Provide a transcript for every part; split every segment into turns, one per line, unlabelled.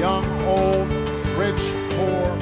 young, old, rich, poor.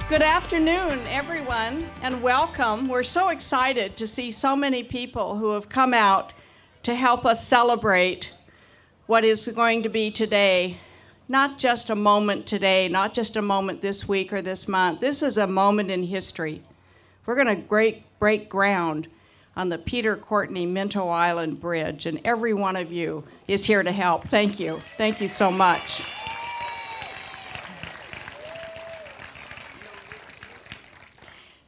Good afternoon, everyone, and welcome. We're so excited to see so many people who have come out to help us celebrate what is going to be today. Not just a moment today, not just a moment this week or this month. This is a moment in history. We're going to break ground on the Courtney Minto Island Bridge, and every one of you is here to help. Thank you. Thank you so much.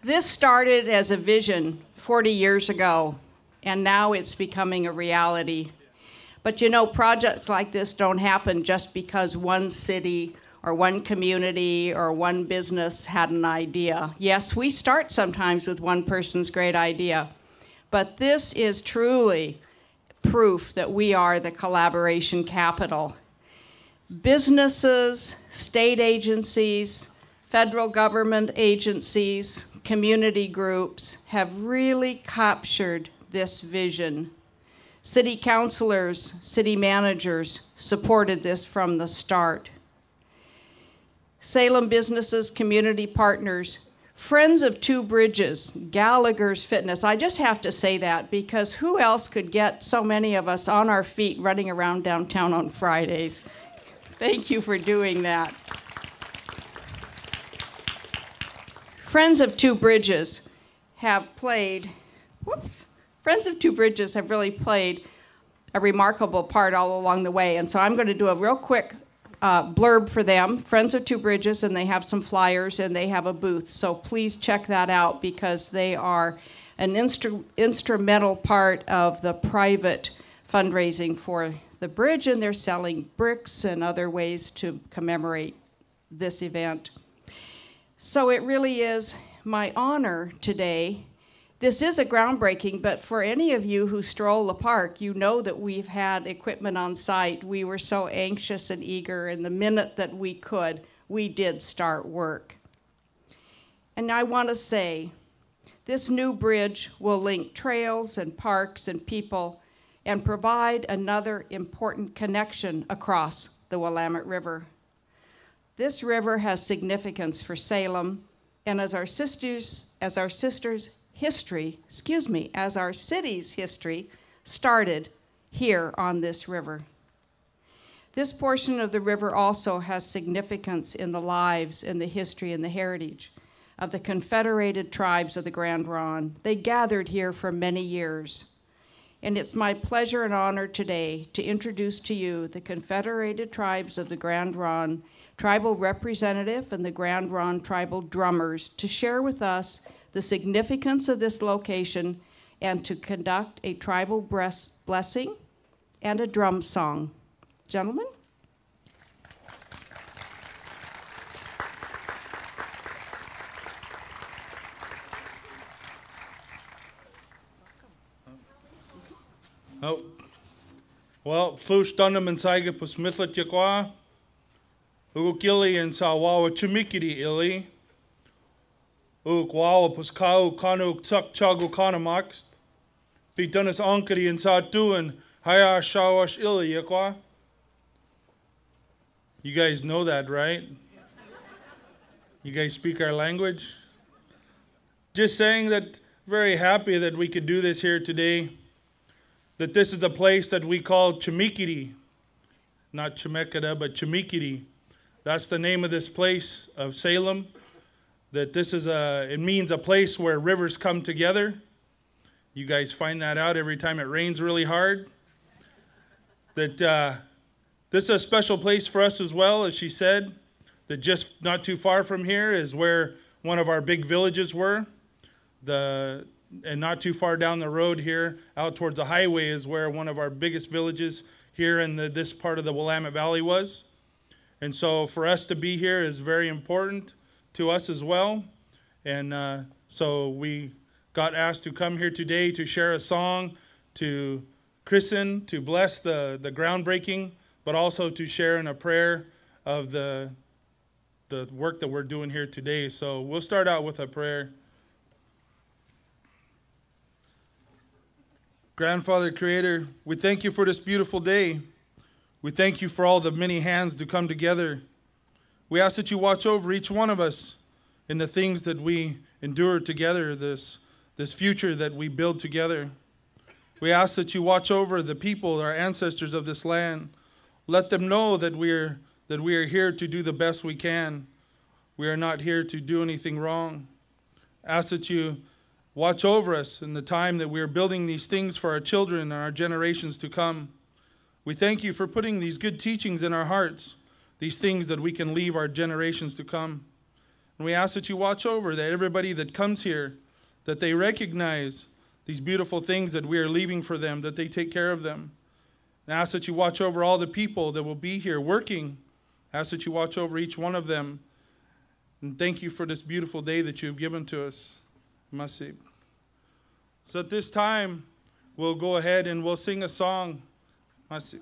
This started as a vision 40 years ago, and now it's becoming a reality. But you know, projects like this don't happen just because one city or one community or one business had an idea. Yes, we start sometimes with one person's great idea, but this is truly proof that we are the collaboration capital. Businesses, state agencies, federal government agencies, community groups have really captured this vision. City councilors, city managers supported this from the start. Salem businesses, community partners, Friends of Two Bridges, Gallagher's Fitness. I just have to say that because who else could get so many of us on our feet running around downtown on Fridays? Thank you for doing that. Friends of Two Bridges have played, Friends of Two Bridges have really played a remarkable part all along the way. And so I'm going to do a real quick blurb for them, Friends of Two Bridges, and they have some flyers and they have a booth. So please check that out because they are an instrumental part of the private fundraising for the bridge, and they're selling bricks and other ways to commemorate this event. So it really is my honor today. This is a groundbreaking, but for any of you who stroll the park, you know that we've had equipment on site. We were so anxious and eager, and the minute that we could, we did start work. And I want to say, this new bridge will link trails and parks and people and provide another important connection across the Willamette River. This river has significance for Salem, and as our city's history started here on this river. This portion of the river also has significance in the lives and the history and the heritage of the Confederated Tribes of the Grand Ronde. They gathered here for many years. And it's my pleasure and honor today to introduce to you the Confederated Tribes of the Grand Ronde tribal representative and the Grand Ronde tribal drummers to share with us the significance of this location and to conduct a tribal blessing and a drum song. Gentlemen?
Oh, well, flus dunham and saiga pus mithlet yakwa. Ugukili and Sawawa Chimikiri ili. Ukwawa pus kau kanu tsak chagu kanamaxt. Pitanas ankari and Satuan Haya Shawash ili yakwa. You guys know that, right? You guys speak our language? Just saying that very happy that we could do this here today. That this is the place that we call Chimikiri. Not Chimekada, but Chimikiri. That's the name of this place of Salem. That this is it means a place where rivers come together. You guys find that out every time it rains really hard. That this is a special place for us as well, as she said. That just not too far from here is where one of our big villages were. And not too far down the road here, out towards the highway, is where one of our biggest villages here in this part of the Willamette Valley was. And so for us to be here is very important to us as well. And so we got asked to come here today to share a song, to christen, to bless the groundbreaking, but also to share in a prayer of the work that we're doing here today. So we'll start out with a prayer. Grandfather, Creator, we thank you for this beautiful day. We thank you for all the many hands to come together. We ask that you watch over each one of us in the things that we endure together, this future that we build together. We ask that you watch over the people, our ancestors of this land. Let them know that we are here to do the best we can. We are not here to do anything wrong. Ask that you watch over us in the time that we are building these things for our children and our generations to come. We thank you for putting these good teachings in our hearts, these things that we can leave our generations to come. And we ask that you watch over that everybody that comes here, that they recognize these beautiful things that we are leaving for them, that they take care of them. And ask that you watch over all the people that will be here working. Ask that you watch over each one of them. And thank you for this beautiful day that you have given to us. Masib. So at this time, we'll go ahead and we'll sing a song. Masib.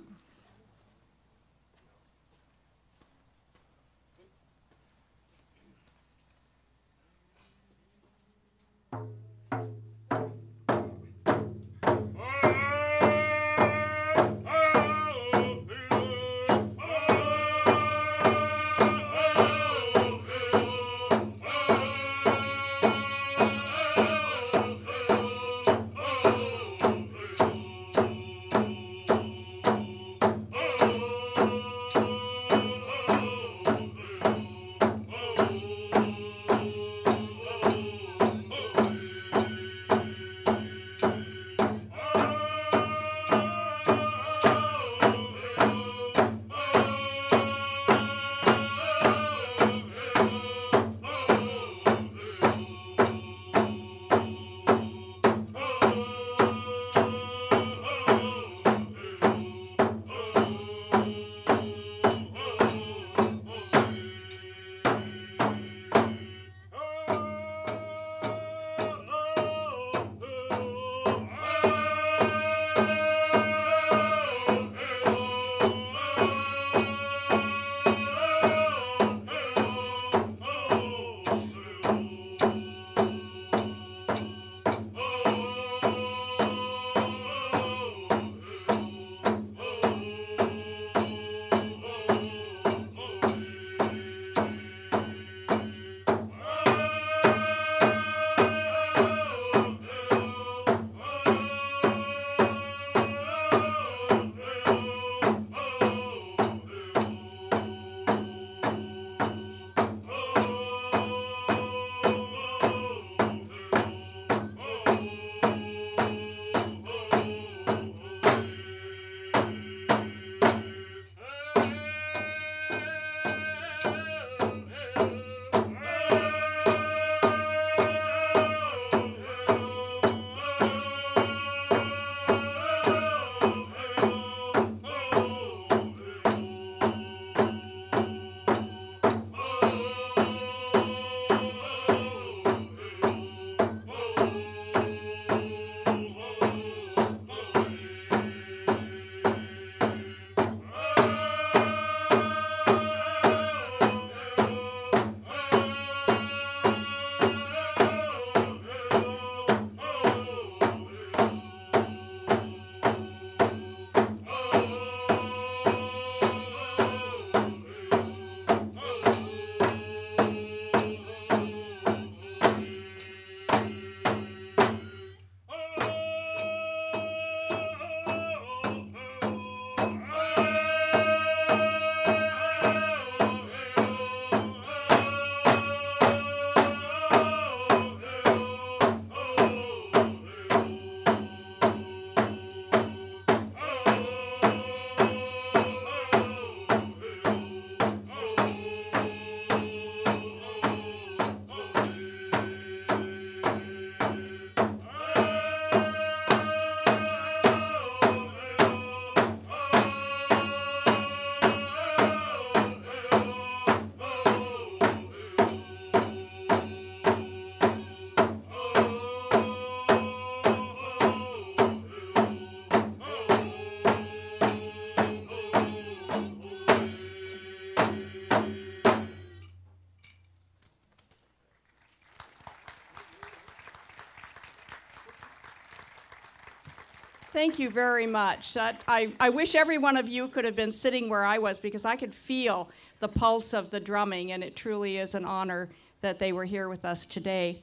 Thank you very much. I wish every one of you could have been sitting where I was because I could feel the pulse of the drumming, and it truly is an honor that they were here with us today.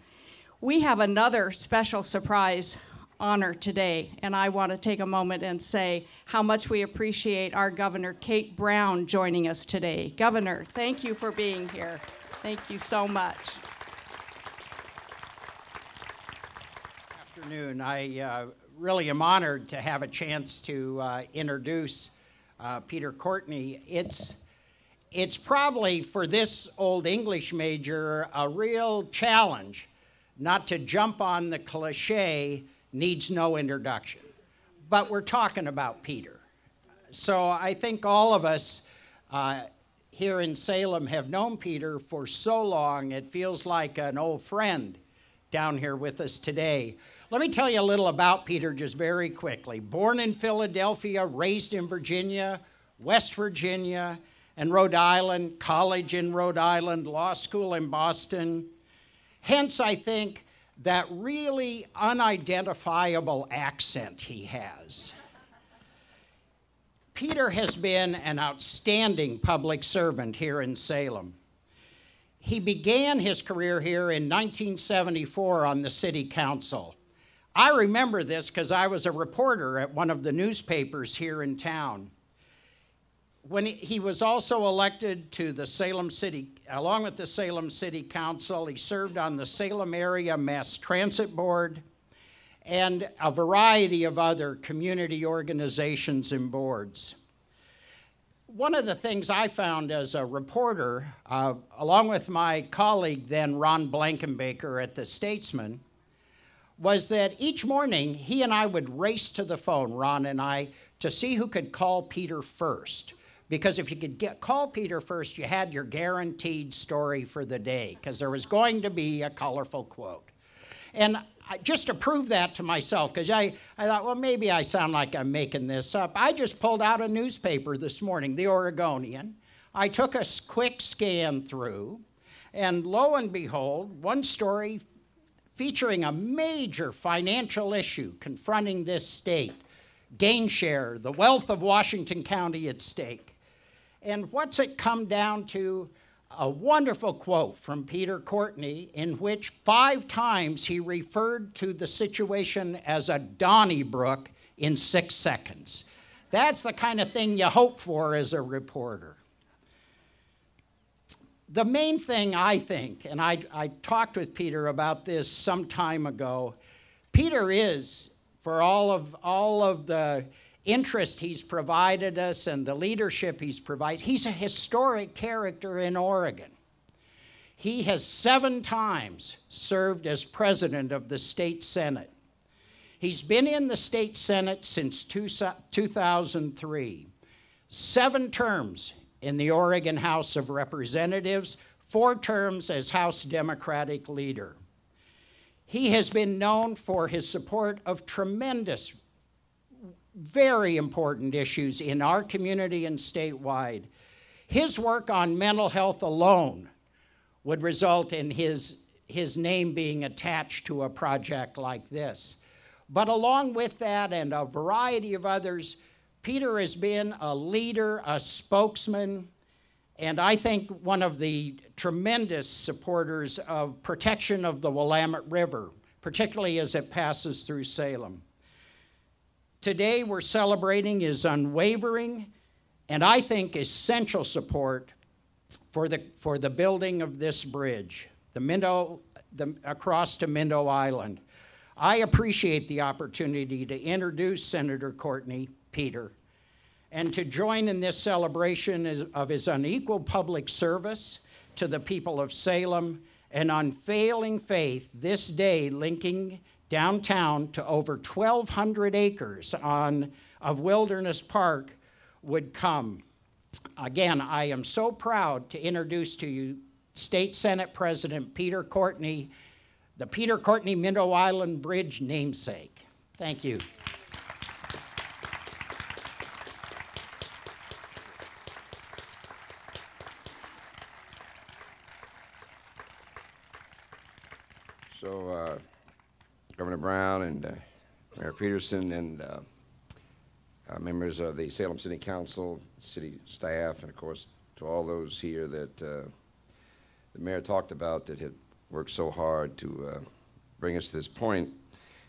We have another special surprise honor today, and I want to take a moment and say how much we appreciate our Governor Kate Brown joining us today. Governor, thank you for being here. Thank you so much.
Good afternoon. I really am honored to have a chance to introduce Peter Courtney. It's probably for this Old English major a real challenge not to jump on the cliche, needs no introduction. But we're talking about Peter. So I think all of us here in Salem have known Peter for so long, it feels like an old friend down here with us today. Let me tell you a little about Peter just very quickly. Born in Philadelphia, raised in Virginia, West Virginia, and Rhode Island, college in Rhode Island, law school in Boston. Hence, I think, that really unidentifiable accent he has. Peter has been an outstanding public servant here in Salem. He began his career here in 1974 on the city council. I remember this because I was a reporter at one of the newspapers here in town. When he was also elected to the Salem City, along with the Salem City Council, he served on the Salem Area Mass Transit Board and a variety of other community organizations and boards. One of the things I found as a reporter, along with my colleague then, Ron Blankenbaker at the Statesman, was that each morning he and I would race to the phone, Ron and I, to see who could call Peter first. Because if you could call Peter first, you had your guaranteed story for the day, because there was going to be a colorful quote. And just to prove that to myself, because I thought, well, maybe I sound like I'm making this up, I just pulled out a newspaper this morning, the Oregonian. I took a quick scan through, and lo and behold, one story featuring a major financial issue confronting this state, gain share, the wealth of Washington County at stake. And what's it come down to? A wonderful quote from Peter Courtney in which 5 times he referred to the situation as a Donnybrook in 6 seconds. That's the kind of thing you hope for as a reporter. The main thing I think, and I talked with Peter about this some time ago, Peter is, for all of the interest he's provided us and the leadership he's provided, he's a historic character in Oregon. He has 7 times served as president of the state senate. He's been in the state senate since 2003. 7 terms in the Oregon House of Representatives, 4 terms as House Democratic leader. He has been known for his support of tremendous, very important issues in our community and statewide. His work on mental health alone would result in his name being attached to a project like this. But along with that and a variety of others, Peter has been a leader, a spokesman, and I think one of the tremendous supporters of protection of the Willamette River, particularly as it passes through Salem. Today we're celebrating his unwavering and I think essential support for the building of this bridge, across to Minto Island. I appreciate the opportunity to introduce Senator Courtney, Peter, and to join in this celebration of his unequaled public service to the people of Salem and unfailing faith this day linking downtown to over 1,200 acres of Wilderness Park would come. Again, I am so proud to introduce to you State Senate President Peter Courtney, the Peter Courtney Minto Island Bridge namesake. Thank you.
So, Governor Brown and Mayor Peterson and members of the Salem City Council, city staff, and of course to all those here that the mayor talked about that had worked so hard to bring us to this point,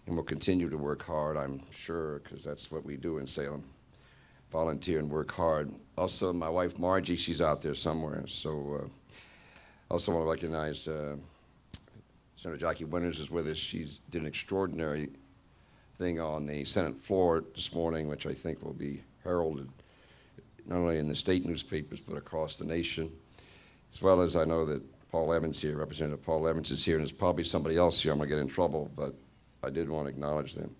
and will continue to work hard, I'm sure, because that's what we do in Salem, volunteer and work hard. Also, my wife Margie, she's out there somewhere, so also want to recognize Senator Jackie Winters is with us. She did an extraordinary thing on the Senate floor this morning, which I think will be heralded not only in the state newspapers but across the nation, as well as I know that Paul Evans here, Representative Paul Evans is here, and there's probably somebody else here. I'm going to get in trouble, but I did want to acknowledge them.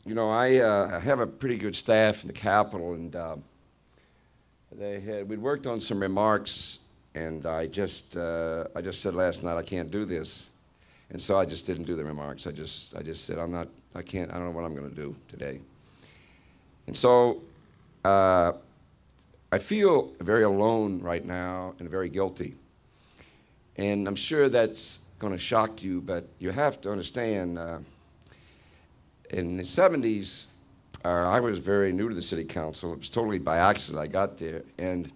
You know, I have a pretty good staff in the Capitol, and we'd worked on some remarks, and I just said last night I can't do this. And so I just didn't do the remarks. I just said, I don't know what I'm going to do today. And so I feel very alone right now and very guilty. And I'm sure that's going to shock you, but you have to understand, in the 70s, I was very new to the city council. It was totally by accident I got there. And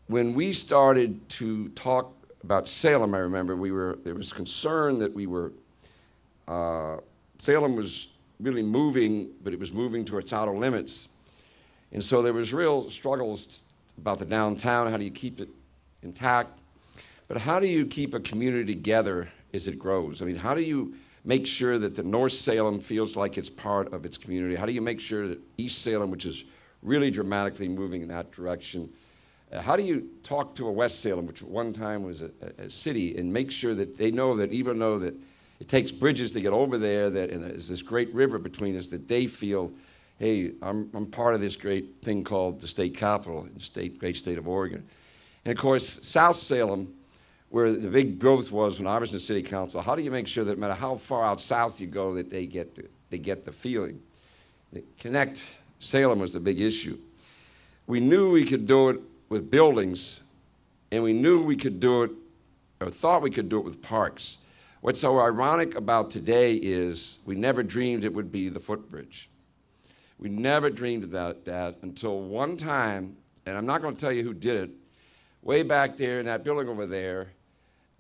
when we started to talk about Salem, I remember there was concern that Salem was really moving, but it was moving to its outer limits. And so there was real struggles about the downtown. How do you keep it intact? But how do you keep a community together as it grows? I mean, how do you make sure that the North Salem feels like it's part of its community? How do you make sure that East Salem, which is really dramatically moving in that direction, how do you talk to a West Salem, which at one time was a city, and make sure that they know that even though that it takes bridges to get over there, and there's this great river between us, that they feel, hey, I'm part of this great thing called the state capital, the great state of Oregon. And of course, South Salem, where the big growth was when I was in the city council, how do you make sure that no matter how far out south you go, that they get the feeling? Connect Salem was the big issue. We knew we could do it with buildings, and we knew we could do it, or thought we could do it with parks. What's so ironic about today is we never dreamed it would be the footbridge. We never dreamed about that until one time, and I'm not going to tell you who did it, way back there in that building over there,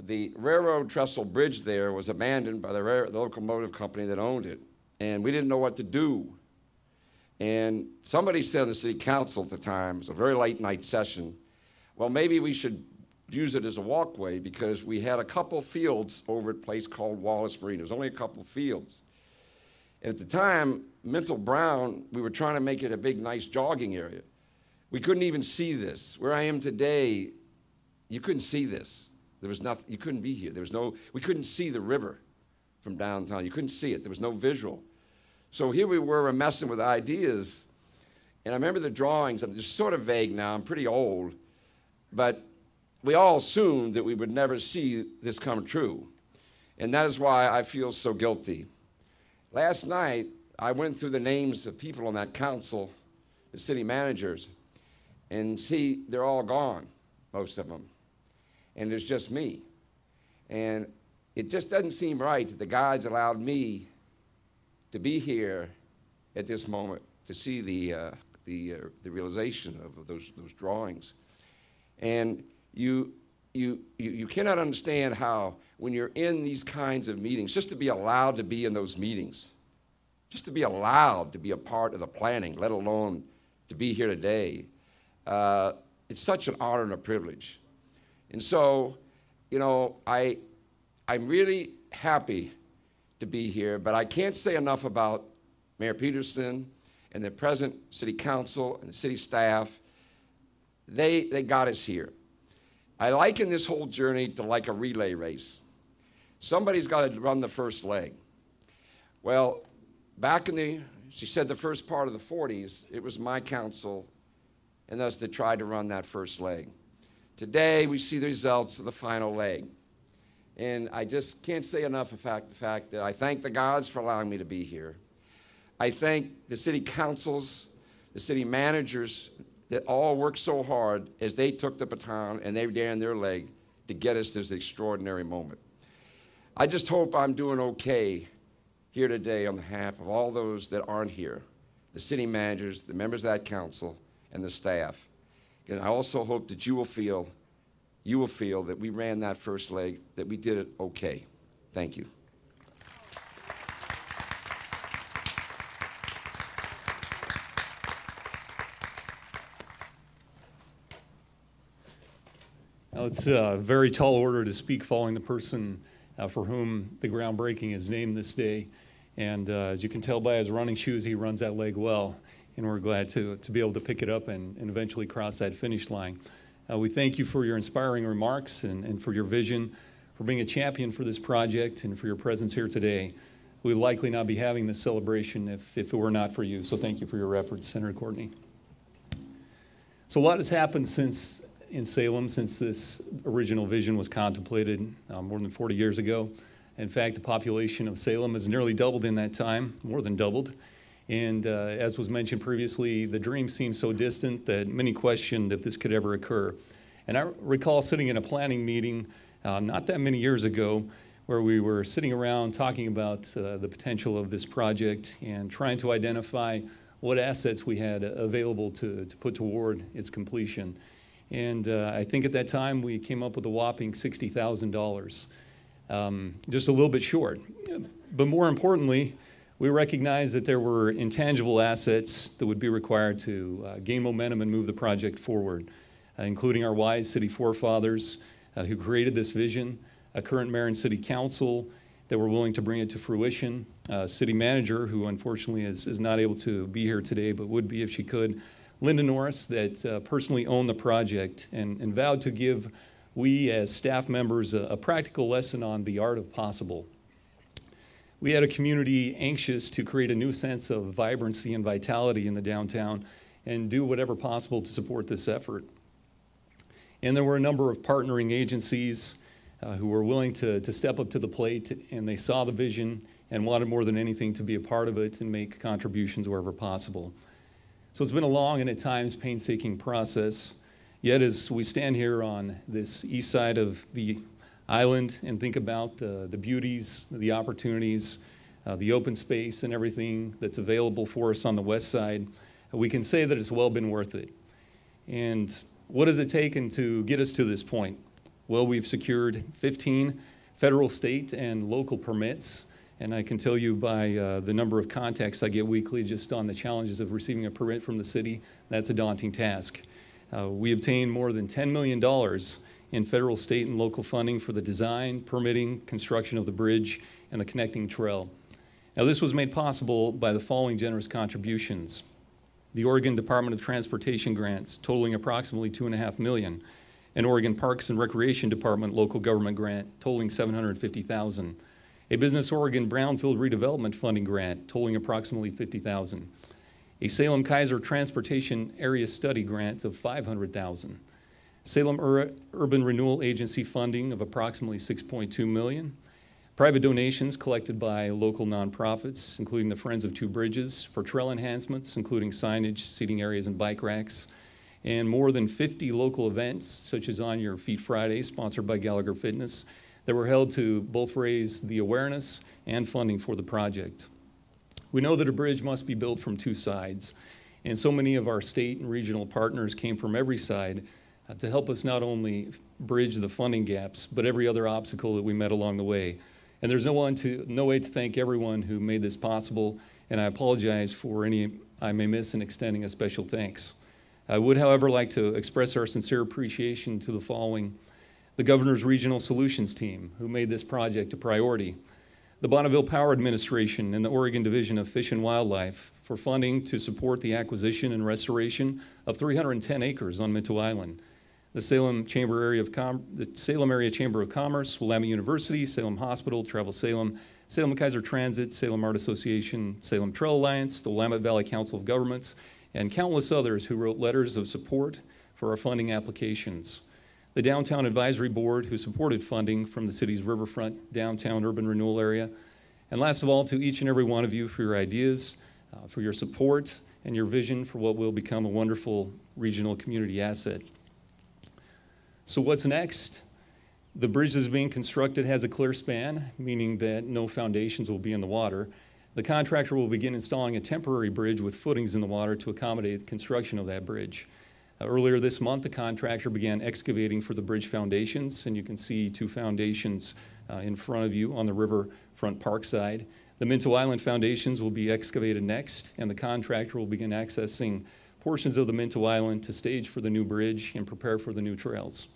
the railroad trestle bridge there was abandoned by the locomotive company that owned it, and we didn't know what to do. And somebody said in the city council at the time, it was a very late night session, well, maybe we should use it as a walkway, because we had a couple fields over at a place called Wallace Marine. There was only a couple fields. And at the time, Minto Brown, we were trying to make it a big, nice jogging area. We couldn't even see this. Where I am today, you couldn't see this. There was nothing, you couldn't be here. We couldn't see the river from downtown. You couldn't see it. There was no visual. So here we were messing with ideas. And I remember the drawings. I'm just sort of vague now. I'm pretty old. But we all assumed that we would never see this come true. And that is why I feel so guilty. Last night, I went through the names of people on that council, the city managers, and see, they're all gone, most of them. And there's just me. And it just doesn't seem right that the guides allowed me to be here at this moment to see the realization of those drawings. And you cannot understand how, when you're in these kinds of meetings, just to be allowed to be in those meetings, just to be allowed to be a part of the planning, let alone to be here today, it's such an honor and a privilege. And so, you know, I'm really happy to be here, but I can't say enough about Mayor Peterson and the present city council and the city staff. They got us here. I liken this whole journey to like a relay race. Somebody's got to run the first leg. Well, back in she said the first part of the 40s, it was my council and us that tried to run that first leg. Today, we see the results of the final leg. And I just can't say enough the fact that I thank the gods for allowing me to be here. I thank the city councils, the city managers that all worked so hard as they took the baton and they ran their leg to get us this extraordinary moment. I just hope I'm doing okay here today on behalf of all those that aren't here, the city managers, the members of that council, and the staff. And I also hope that you will feel that we ran that first leg, that we did it okay. Thank you.
Now, it's a very tall order to speak following the person for whom the groundbreaking is named this day. And as you can tell by his running shoes, he runs that leg well. And we're glad to be able to pick it up and eventually cross that finish line. We thank you for your inspiring remarks and for your vision, for being a champion for this project, and for your presence here today. We would likely not be having this celebration if it were not for you. So thank you for your efforts, Senator Courtney. So a lot has happened in Salem since this original vision was contemplated more than 40 years ago. In fact, the population of Salem has nearly doubled in that time, more than doubled. And as was mentioned previously, the dream seemed so distant that many questioned if this could ever occur. And I recall sitting in a planning meeting not that many years ago where we were sitting around talking about the potential of this project and trying to identify what assets we had available to put toward its completion. And I think at that time we came up with a whopping $60,000, just a little bit short. But more importantly, we recognized that there were intangible assets that would be required to gain momentum and move the project forward, including our wise city forefathers who created this vision, a current mayor and city council that were willing to bring it to fruition, a city manager who unfortunately is not able to be here today but would be if she could, Linda Norris, that personally owned the project and vowed to give we as staff members a practical lesson on the art of possible. We had a community anxious to create a new sense of vibrancy and vitality in the downtown and do whatever possible to support this effort. And there were a number of partnering agencies who were willing to step up to the plate, and they saw the vision and wanted more than anything to be a part of it and make contributions wherever possible. So it's been a long and at times painstaking process. Yet as we stand here on this east side of the island and think about the beauties, the opportunities, the open space and everything that's available for us on the west side, we can say that it's well been worth it. And what has it taken to get us to this point? Well, we've secured 15 federal, state, and local permits. And I can tell you by the number of contacts I get weekly just on the challenges of receiving a permit from the city, that's a daunting task. We obtained more than $10 million in federal, state, and local funding for the design, permitting, construction of the bridge, and the connecting trail. Now, this was made possible by the following generous contributions. The Oregon Department of Transportation grants totaling approximately $2.5 million, an Oregon Parks and Recreation Department local government grant totaling $750,000, a Business Oregon Brownfield Redevelopment Funding Grant totaling approximately $50,000, a Salem Kaiser Transportation Area Study Grant of $500,000, Salem Urban Renewal Agency funding of approximately $6.2 million, private donations collected by local nonprofits, including the Friends of Two Bridges, for trail enhancements, including signage, seating areas, and bike racks, and more than 50 local events, such as On Your Feet Friday, sponsored by Gallagher Fitness, that were held to both raise the awareness and funding for the project. We know that a bridge must be built from two sides, and so many of our state and regional partners came from every side to help us not only bridge the funding gaps, but every other obstacle that we met along the way. And there's no way to thank everyone who made this possible, and I apologize for any I may miss in extending a special thanks. I would, however, like to express our sincere appreciation to the following: the Governor's Regional Solutions Team, who made this project a priority, the Bonneville Power Administration and the Oregon Division of Fish and Wildlife for funding to support the acquisition and restoration of 310 acres on Minto Island, the Salem Area Chamber of Commerce, Willamette University, Salem Hospital, Travel Salem, Salem Kaiser Transit, Salem Art Association, Salem Trail Alliance, the Willamette Valley Council of Governments, and countless others who wrote letters of support for our funding applications. The Downtown Advisory Board, who supported funding from the city's riverfront downtown urban renewal area. And last of all, to each and every one of you for your ideas, for your support, and your vision for what will become a wonderful regional community asset. So what's next? The bridge that's being constructed has a clear span, meaning that no foundations will be in the water. The contractor will begin installing a temporary bridge with footings in the water to accommodate the construction of that bridge. Earlier this month, the contractor began excavating for the bridge foundations, and you can see two foundations in front of you on the riverfront park side. The Minto Island foundations will be excavated next, and the contractor will begin accessing portions of the Minto Island to stage for the new bridge and prepare for the new trails.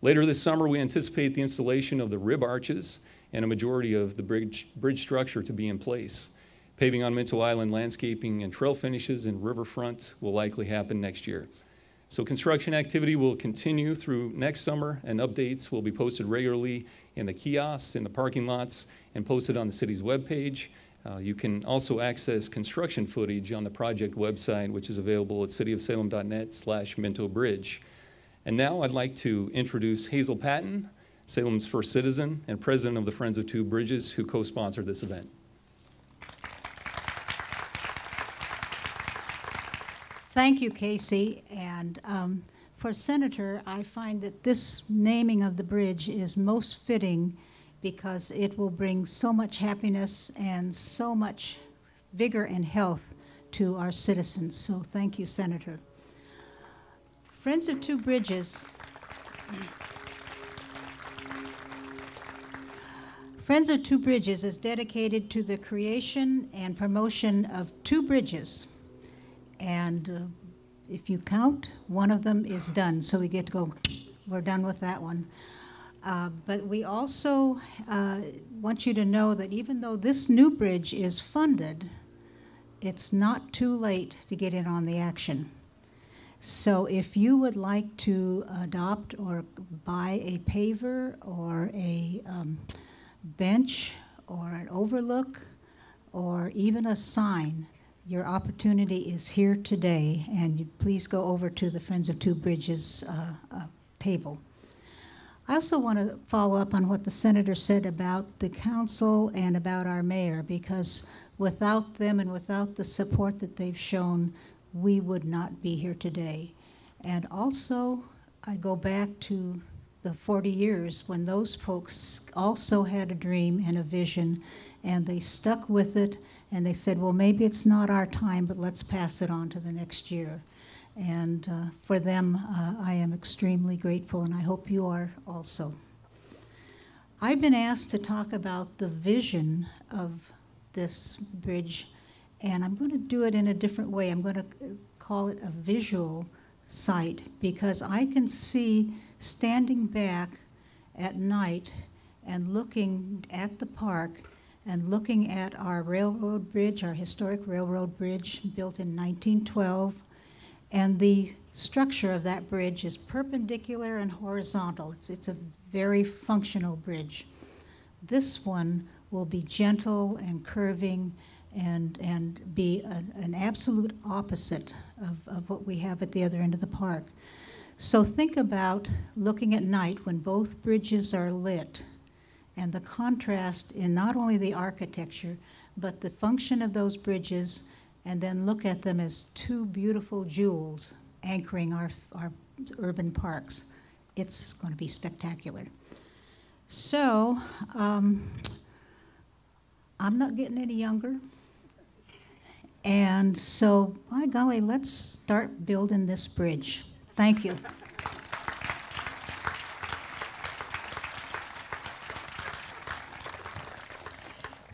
Later this summer, we anticipate the installation of the rib arches and a majority of the bridge structure to be in place. Paving on Minto Island, landscaping and trail finishes and riverfront will likely happen next year. So construction activity will continue through next summer, and updates will be posted regularly in the kiosks, in the parking lots, and posted on the city's webpage. You can also access construction footage on the project website, which is available at cityofsalem.net/Minto Bridge. And now I'd like to introduce Hazel Patton, Salem's first citizen and president of the Friends of Two Bridges, who co-sponsored this event.
Thank you, Casey. And for Senator, I find that this naming of the bridge is most fitting because it will bring so much happiness and so much vigor and health to our citizens. So thank you, Senator. Friends of Two Bridges. Friends of Two Bridges is dedicated to the creation and promotion of two bridges. And if you count, one of them is done. So we get to go, we're done with that one. But we also want you to know that even though this new bridge is funded, it's not too late to get in on the action. So if you would like to adopt or buy a paver or a bench or an overlook or even a sign, your opportunity is here today, and please go over to the Friends of Two Bridges table. I also want to follow up on what the senator said about the council and about our mayor, because without them and without the support that they've shown, we would not be here today. And also, I go back to the 40 years when those folks also had a dream and a vision, and they stuck with it. And they said, well, maybe it's not our time, but let's pass it on to the next year. And for them, I am extremely grateful, and I hope you are also. I've been asked to talk about the vision of this bridge, and I'm going to do it in a different way. I'm going to call it a visual site, because I can see standing back at night and looking at the park and looking at our railroad bridge, our historic railroad bridge built in 1912, and the structure of that bridge is perpendicular and horizontal. It's a very functional bridge. This one will be gentle and curving and be an absolute opposite of what we have at the other end of the park. So think about looking at night when both bridges are lit, and the contrast in not only the architecture, but the function of those bridges, and then look at them as two beautiful jewels anchoring our urban parks. It's going to be spectacular. So, I'm not getting any younger. And so, by golly, let's start building this bridge. Thank you.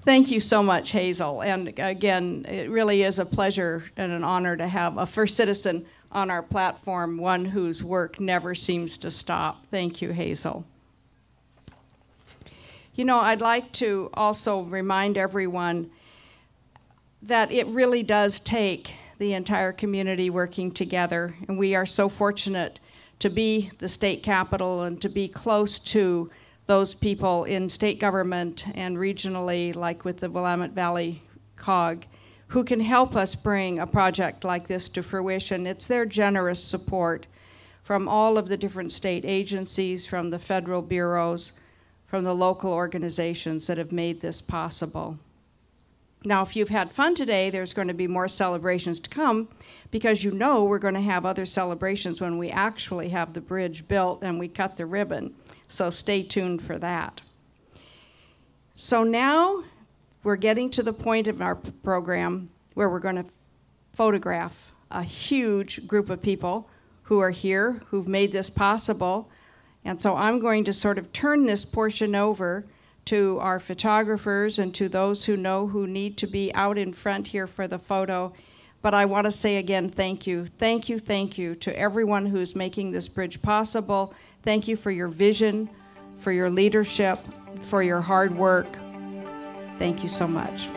Thank you so much, Hazel. And again, it really is a pleasure and an honor to have a first citizen on our platform, one whose work never seems to stop. Thank you, Hazel. You know, I'd like to also remind everyone that it really does take the entire community working together, and we are so fortunate to be the state capital and to be close to those people in state government and regionally, like with the Willamette Valley COG, who can help us bring a project like this to fruition. It's their generous support from all of the different state agencies, from the federal bureaus, from the local organizations that have made this possible. Now, if you've had fun today, there's going to be more celebrations to come, because you know we're going to have other celebrations when we actually have the bridge built and we cut the ribbon. So stay tuned for that. So now we're getting to the point of our program where we're going to photograph a huge group of people who are here, who've made this possible. And so I'm going to sort of turn this portion over to our photographers and to those who know who need to be out in front here for the photo. But I want to say again, thank you. Thank you, thank you to everyone who's making this bridge possible. Thank you for your vision, for your leadership, for your hard work. Thank you so much.